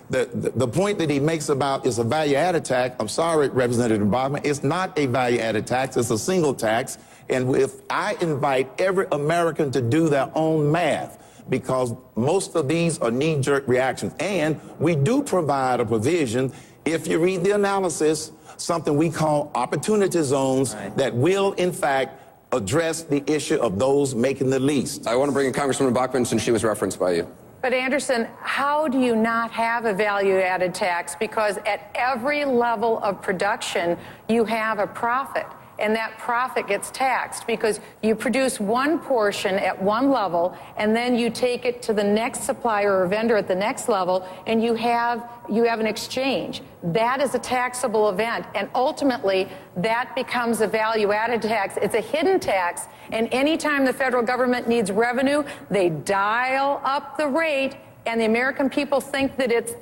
The point that he makes about is a value-added tax. I'm sorry, Representative Bachman, it's not a value-added tax. It's a single tax. And if I invite every American to do their own math, because most of these are knee-jerk reactions, and we do provide a provision, if you read the analysis, something we call opportunity zones that will, in fact, address the issue of those making the least. I want to bring in Congresswoman Bachman since she was referenced by you. But Anderson, how do you not have a value-added tax? Because at every level of production, you have a profit, and that profit gets taxed because you produce one portion at one level, and then you take it to the next supplier or vendor at the next level, and you have an exchange. That is a taxable event, and ultimately, that becomes a value-added tax. It's a hidden tax, and anytime the federal government needs revenue, they dial up the rate, and the American people think that it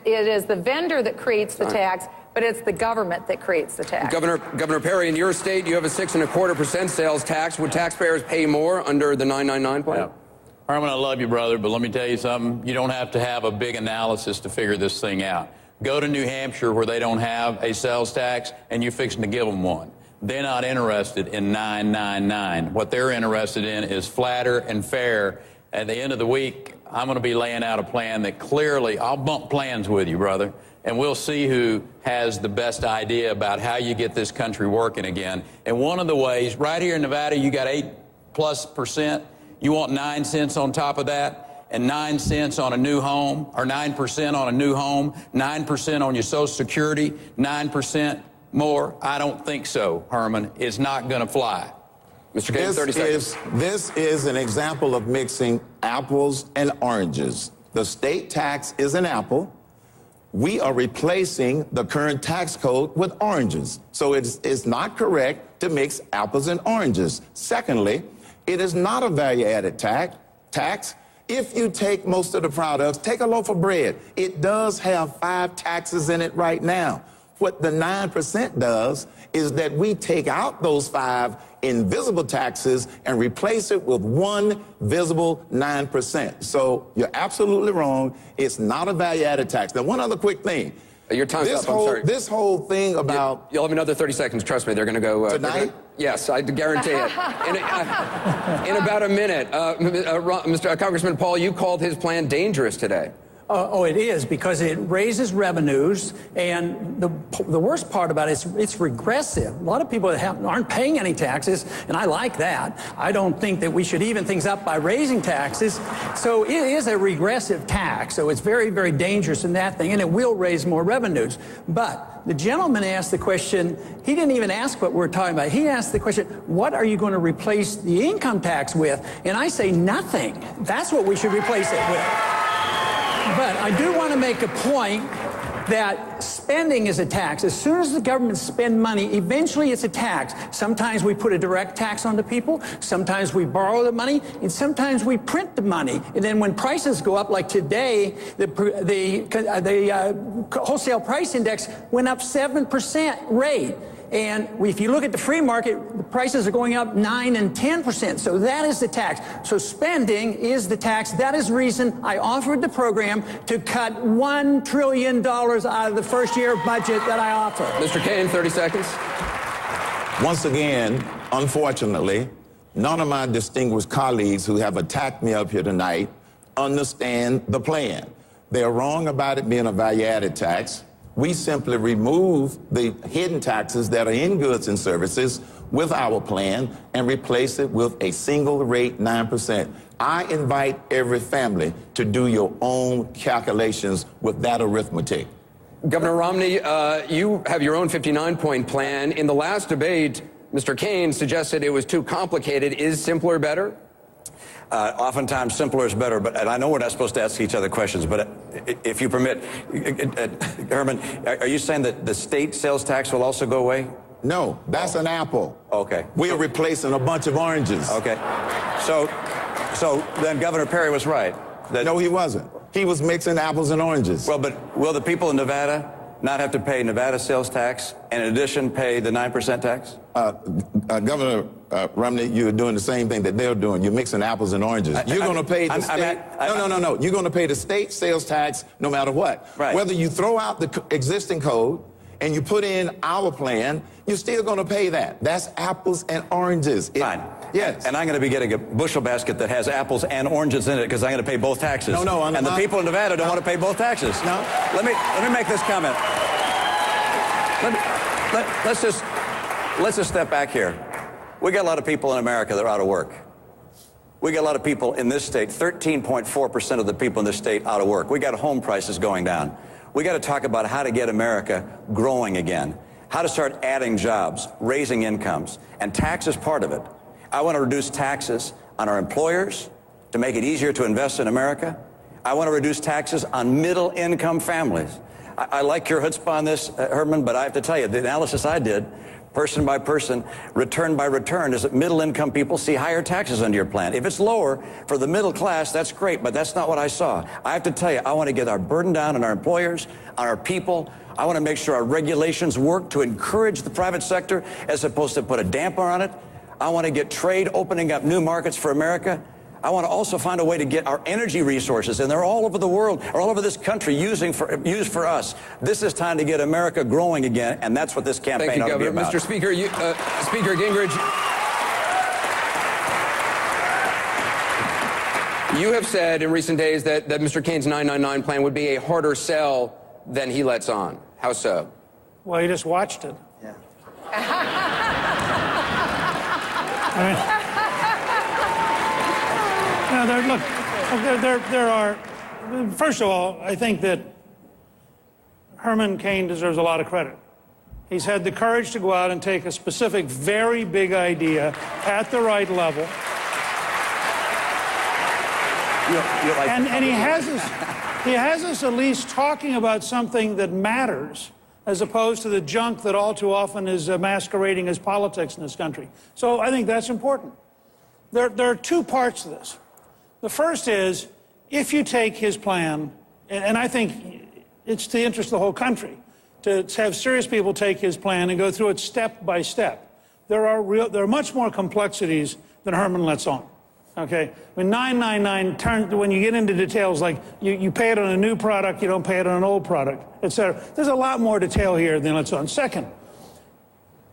is the vendor that creates the tax, but it's the government that creates the tax. Governor Perry, in your state, you have a 6.25% sales tax. Would taxpayers pay more under the 999 plan? Yeah. Herman, I love you, brother, but let me tell you something. You don't have to have a big analysis to figure this thing out. Go to New Hampshire where they don't have a sales tax, and you're fixing to give them one. They're not interested in 999. What they're interested in is flatter and fair. At the end of the week, I'm going to be laying out a plan that clearly, I'll bump plans with you, brother, and we'll see who has the best idea about how you get this country working again. And one of the ways, right here in Nevada, you got 8+%. You want 9 cents on top of that, and 9 cents on a new home, or 9% on a new home, 9% on your Social Security, 9% more? I don't think so, Herman. It's not going to fly. Mr. Cain, 30 seconds. This is an example of mixing apples and oranges. The state tax is an apple. We are replacing the current tax code with oranges. So it's not correct to mix apples and oranges. Secondly, it is not a value-added tax. If you take most of the products, take a loaf of bread. It does have 5 taxes in it right now. What the 9% does is that we take out those 5 invisible taxes and replace it with one visible 9%. So you're absolutely wrong. It's not a value-added tax. Now, one other quick thing. Your time's up, I'm sorry. This whole thing about... You'll have another 30 seconds. Trust me, they're going to go... Tonight? Yes, I guarantee it. In about a minute. Congressman Paul, you called his plan dangerous today. Oh, it is, because it raises revenues, and the worst part about it is it's regressive. A lot of people aren't paying any taxes, and I like that. I don't think that we should even things up by raising taxes. So it is a regressive tax, so it's very, very dangerous in that thing, and it will raise more revenues. But the gentleman asked the question, he didn't even ask what we're talking about. He asked the question, what are you going to replace the income tax with? And I say nothing. That's what we should replace it with. But I do want to make a point that spending is a tax. As soon as the government spends money, eventually it's a tax. Sometimes we put a direct tax on the people, sometimes we borrow the money, and sometimes we print the money. And then when prices go up, like today, the wholesale price index went up 7% rate. And if you look at the free market, the prices are going up 9 and 10%. So that is the tax. So spending is the tax. That is the reason I offered the program to cut $1 trillion out of the first year budget that I offer. Mr. Cain, 30 seconds. Once again, unfortunately, none of my distinguished colleagues who have attacked me up here tonight understand the plan. They're wrong about it being a value-added tax. We simply remove the hidden taxes that are in goods and services with our plan and replace it with a single rate 9%. I invite every family to do your own calculations with that arithmetic. Governor Romney, you have your own 59-point plan. In the last debate, Mr. Cain suggested it was too complicated. Is simpler better? Oftentimes simpler is better, and I know we're not supposed to ask each other questions, but if you permit, Herman, are you saying that the state sales tax will also go away? No, that's an apple. Okay. We are replacing a bunch of oranges. Okay. So then Governor Perry was right. No, he wasn't. He was mixing apples and oranges. Well, but will the people in Nevada not have to pay Nevada sales tax and in addition pay the 9% tax? Governor Romney, you're doing the same thing that they're doing. You're mixing apples and oranges. You're going to pay the state. No. You're going to pay the state sales tax no matter what. Right. Whether you throw out the existing code and you put in our plan, you're still going to pay that. That's apples and oranges. Fine. Yes. And I'm going to be getting a bushel basket that has apples and oranges in it because I'm going to pay both taxes. No. And the people in Nevada don't want to pay both taxes. No. Let me make this comment. Let's just step back here. We got a lot of people in America that are out of work. We got a lot of people in this state, 13.4% of the people in this state out of work. We got home prices going down. We got to talk about how to get America growing again, how to start adding jobs, raising incomes, and tax is part of it. I want to reduce taxes on our employers to make it easier to invest in America. I want to reduce taxes on middle-income families. I like your chutzpah on this, Herman, but I have to tell you, the analysis I did, person by person, return by return, is that middle-income people see higher taxes under your plan. If it's lower for the middle class, that's great, but that's not what I saw. I have to tell you, I want to get our burden down on our employers, on our people. I want to make sure our regulations work to encourage the private sector as opposed to put a damper on it. I want to get trade opening up new markets for America. I want to also find a way to get our energy resources, and they're all over the world, or all over this country, used for us. This is time to get America growing again, and that's what this campaign ought to be about. Mr. Speaker, Speaker Gingrich, you have said in recent days that Mr. Cain's 999 plan would be a harder sell than he lets on. How so? Well, you just watched it. Yeah. There are, first of all, I think that Herman Cain deserves a lot of credit. He's had the courage to go out and take a specific, very big idea at the right level. And he has us at least talking about something that matters, as opposed to the junk that all too often is masquerading as politics in this country. So I think that's important. There are two parts to this. The first is, if you take his plan, and I think it's the interest of the whole country, to have serious people take his plan and go through it step by step. There are much more complexities than Herman lets on. Okay? When 999 when you get into details like you pay it on a new product, you don't pay it on an old product, et cetera. There's a lot more detail here than lets on. Second,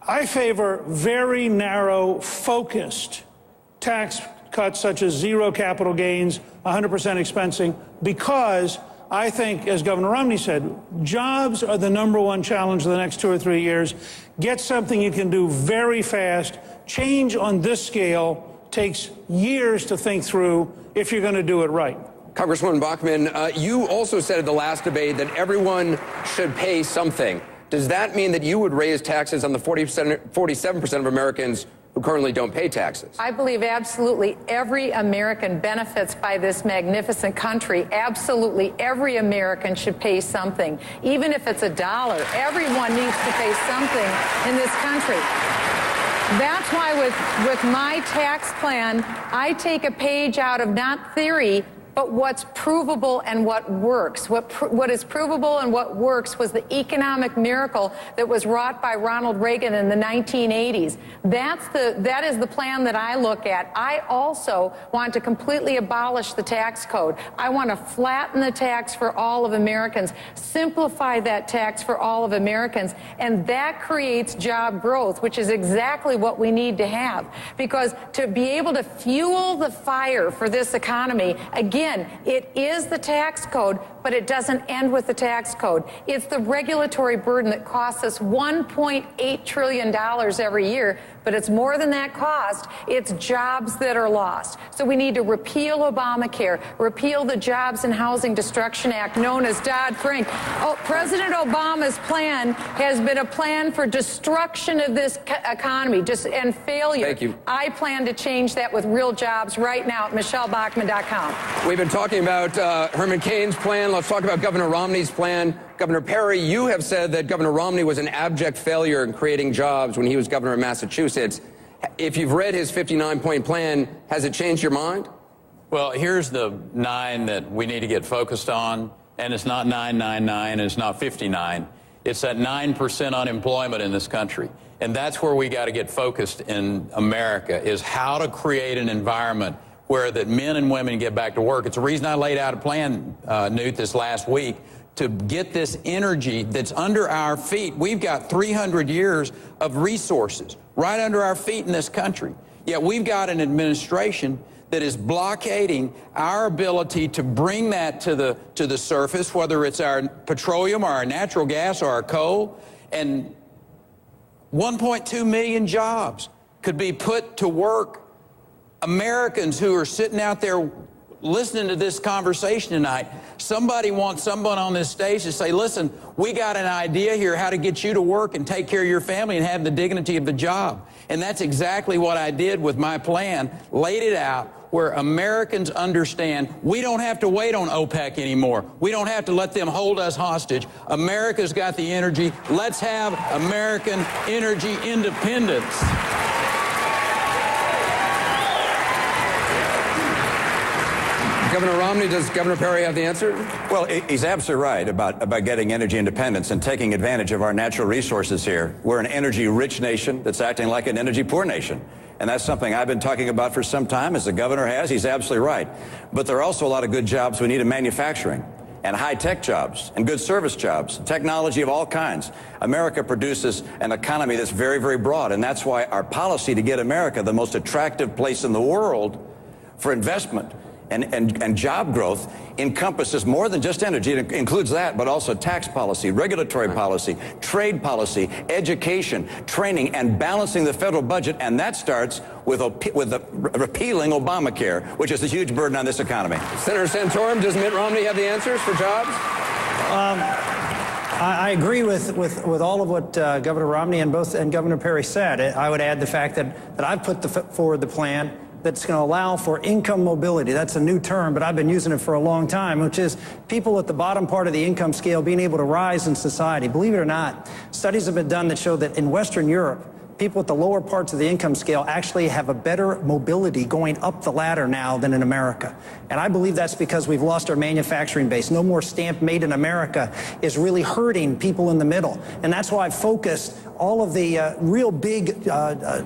I favor very narrow, focused tax cuts such as zero capital gains, 100% expensing, because I think, as Governor Romney said, jobs are the #1 challenge in the next 2 or 3 years. Get something you can do very fast. Change on this scale takes years to think through if you're going to do it right. Congresswoman Bachmann, you also said at the last debate that everyone should pay something. Does that mean that you would raise taxes on the 47% of Americans who currently don't pay taxes? I believe absolutely every American benefits by this magnificent country. Absolutely every American should pay something. Even if it's $1, everyone needs to pay something in this country. That's why with my tax plan, I take a page out of not theory, but what's provable and what works. What is provable and what works was the economic miracle that was wrought by Ronald Reagan in the 1980s. That is the plan that I look at. I also want to completely abolish the tax code. I want to flatten the tax for all of Americans, simplify that tax for all of Americans, and that creates job growth, which is exactly what we need to have. Because to be able to fuel the fire for this economy, again, it is the tax code, but it doesn't end with the tax code. It's the regulatory burden that costs us $1.8 trillion every year, but it's more than that cost. It's jobs that are lost. So we need to repeal Obamacare, repeal the Jobs and Housing Destruction Act, known as Dodd-Frank. Oh, President Obama's plan has been a plan for destruction of this economy and failure. Thank you. I plan to change that with real jobs right now at michellebachmann.com. We've been talking about Herman Cain's plan. Let's talk about Governor Romney's plan. Governor Perry, you have said that Governor Romney was an abject failure in creating jobs when he was governor of Massachusetts. If you've read his 59-point plan, has it changed your mind? Well, here's the 9 that we need to get focused on, and it's not 999, and it's not 59. It's at 9% unemployment in this country. And that's where we got to get focused in America, is how to create an environment where that men and women get back to work. It's the reason I laid out a plan, Newt, this last week, to get this energy that's under our feet. We've got 300 years of resources right under our feet in this country. Yet we've got an administration that is blockading our ability to bring that to the surface, whether it's our petroleum or our natural gas or our coal. And 1.2 million jobs could be put to work. Americans who are sitting out there listening to this conversation tonight, somebody wants someone on this stage to say, listen, we got an idea here how to get you to work and take care of your family and have the dignity of the job. And that's exactly what I did with my plan, laid it out where Americans understand we don't have to wait on OPEC anymore. We don't have to let them hold us hostage. America's got the energy. Let's have American energy independence. Governor Romney, does Governor Perry have the answer? Well, he's absolutely right about getting energy independence and taking advantage of our natural resources here. We're an energy-rich nation that's acting like an energy-poor nation. And that's something I've been talking about for some time, as the governor has. He's absolutely right. But there are also a lot of good jobs we need in manufacturing and high-tech jobs and good service jobs, technology of all kinds. America produces an economy that's very, very broad. And that's why our policy to get America the most attractive place in the world for investment and job growth encompasses more than just energy. It includes that, but also tax policy, regulatory policy, trade policy, education, training, and balancing the federal budget. And that starts with repealing Obamacare, which is a huge burden on this economy. Senator Santorum, does Mitt Romney have the answers for jobs? I agree with all of what Governor Romney and Governor Perry said. I would add the fact that I've put forward the plan that's going to allow for income mobility. That's a new term, but I've been using it for a long time, which is people at the bottom part of the income scale being able to rise in society. Believe it or not, studies have been done that show that in Western Europe, people at the lower parts of the income scale actually have a better mobility going up the ladder now than in America. And I believe that's because we've lost our manufacturing base. No more stamp made in America is really hurting people in the middle. And that's why I've focused all of the real big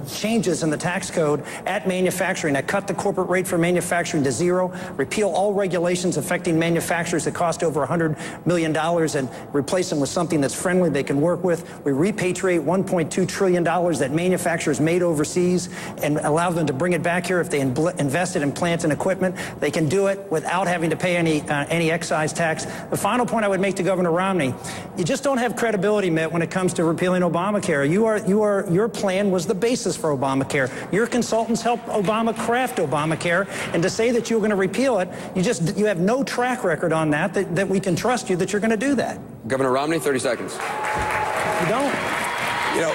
changes in the tax code at manufacturing. I cut the corporate rate for manufacturing to zero, repeal all regulations affecting manufacturers that cost over $100 million and replace them with something that's friendly they can work with. We repatriate $1.2 trillion that manufacturers made overseas and allow them to bring it back here if they invested in plants and equipment. They can do it without having to pay any excise tax. The final point I would make to Governor Romney, you just don't have credibility, Mitt, when it comes to repealing Obamacare. Your plan was the basis for Obamacare. Your consultants helped Obama craft Obamacare, and to say that you were going to repeal it, you have no track record on that we can trust you that you're going to do that. Governor Romney, 30 seconds. You don't. You know,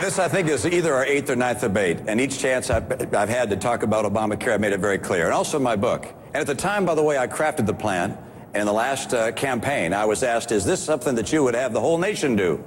this, I think, is either our 8th or 9th debate, and each chance I've had to talk about Obamacare, I made it very clear, and also in my book. And at the time, by the way, I crafted the plan, and in the last campaign, I was asked, is this something that you would have the whole nation do?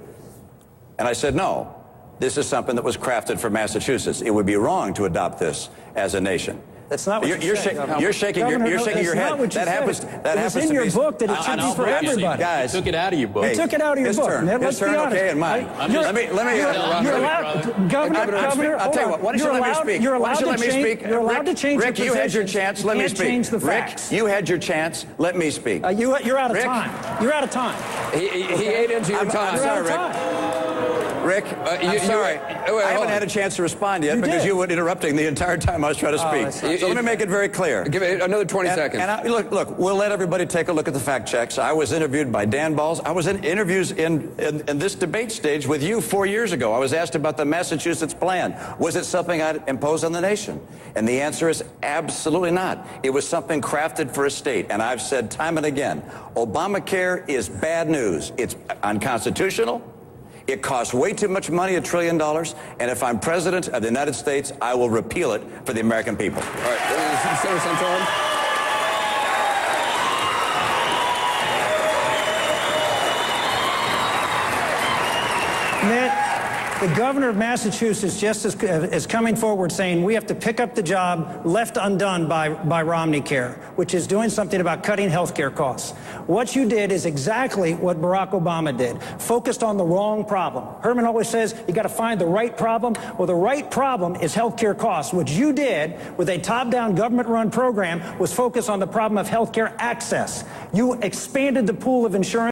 And I said, no. This is something that was crafted for Massachusetts. It would be wrong to adopt this as a nation. That's not what you're shaking your head. That happens. It's in your book that it should be for everybody. Guys, You took it out of your book. You took it out of your book. His turn, okay, and mine. Let me. You're allowed, Governor. I'll tell you what. Why don't you let me speak? You're allowed to change. You're allowed to change. Rick, you had your chance. Let me speak. Change the facts. Rick, you had your chance. Let me speak. You're out of time. You're out of time. He ate into your time. I'm sorry, Rick. Rick, I'm sorry. I haven't had a chance to respond yet because you were interrupting the entire time I was trying to speak. So let me make it very clear. Give it another 20 seconds. And look, we'll let everybody take a look at the fact checks. I was interviewed by Dan Balls. I was in interviews in this debate stage with you 4 years ago. I was asked about the Massachusetts plan. Was it something I'd impose on the nation? And the answer is absolutely not. It was something crafted for a state. And I've said time and again, Obamacare is bad news. It's unconstitutional. It costs way too much money, $1 trillion. And if I'm president of the United States, I will repeal it for the American people. All right. Senator Santorum. The governor of Massachusetts just is coming forward saying we have to pick up the job left undone by Romney Care, which is doing something about cutting health care costs. What you did is exactly what Barack Obama did, focused on the wrong problem. Herman always says you got to find the right problem. Well, the right problem is health care costs. What you did with a top-down government-run program was focus on the problem of health care access. You expanded the pool of insurance.